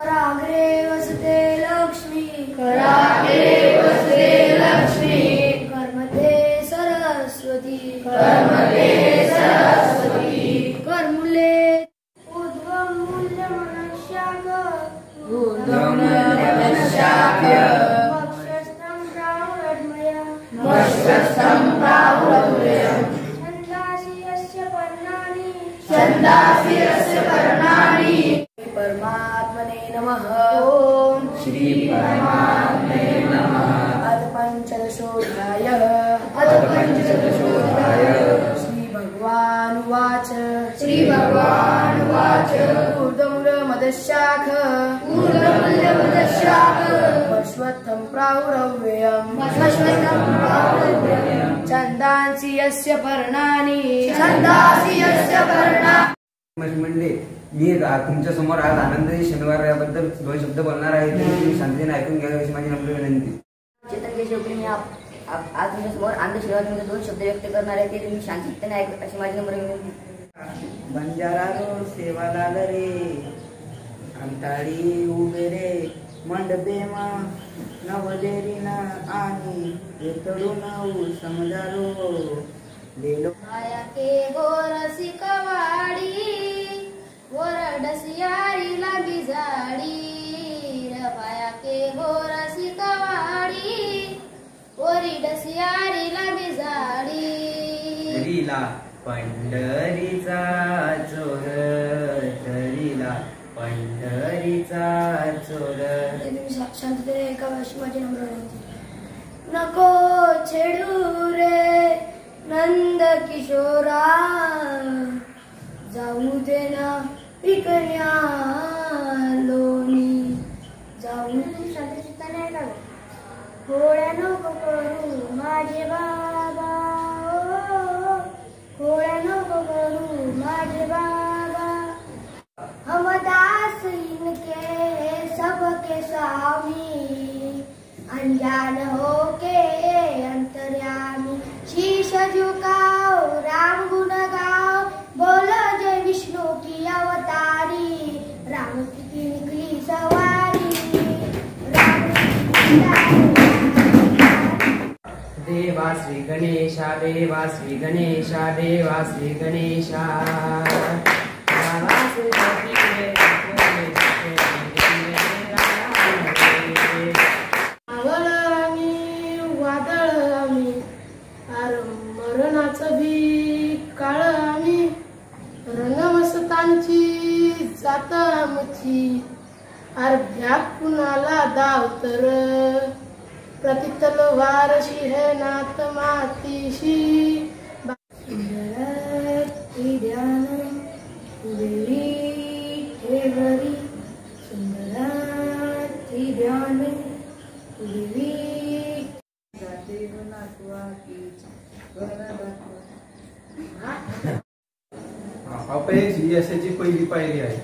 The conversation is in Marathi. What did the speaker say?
कराग्रे वसते लक्ष्मी कराग्रे वसते लक्ष्मी कर्मते सरस्वती कर्मते सरस्वती कर्मुले ऊर्ध्वं मूल्य मनुष्याक मक्षस्थं प्राहुरद्मयम् मक्षस्थं प्राहुरद्मयम् छन्दांसि यस्य पर्णानि परमात्मने नमः। ओम श्री परमात्मने नमः। अथ पंचदशोऽध्याय श्री भगवानुवाच ऊर्ध्वमूलमदशाख अश्वत्थं प्राहुरव्ययम् छन्दांसि यस्य पर्णानि म्हणजे मी तुमच्या समोर आज आनंदी शनिवार याबद्दल दोन शब्द बोलणार आहे. तुम्ही शांततेने ऐकून घ्यावे अशी माझी नम्र विनंती. चेतन शेवटी मी आज तुमच्या समोर आनंद शनिवारमध्ये दोन शब्द व्यक्त करणार आहे. ते तुम्ही शांततेने ऐका अशी माझी नम्र विनंती. बंजारा रोड सेवालाल रे अंताळी उभे रे मंडपेमा नवदेरीना आणि येतडून समजारो लेलो आया के गोरसी कवाडी वरडसियारी लागी जाडी रपाया के गोरसी कवाडी वरडसियारी लागी जाडी तरीला पंढरीचा चोर तरीला पंढरीचा चोर. शांततेने एका अशी माझी नम्र विनंती. नको छेडू रे नंद किशोरा जाऊ दे ना पिकण्या लोणी जाऊ शांतचित्ताने ऐका. होळ्या नको करू माझे बाबा होळ्या नको करू माझे बाबा हम दास इनके सबके स्वामी अनजान होके अंतर्यामी शीश झुकाओ राम गुण गाओ बोलो जय विष्णु की अवतारी राम की निकली सवारी राम देवा श्री गणेशा देवा श्री गणेशा देवा श्री गणेशा मरणाचं बी काळ आम्ही रणमस्तांची जात आमची अर्ध्या कुणाला दावतर प्रति तलवारशी है नाथ मातीशी सुंदराती ध्यान उदेरी ठेवरी सुंदराती ध्यान उदेरी अपयश ही यशाची पहिली पायरी आहे.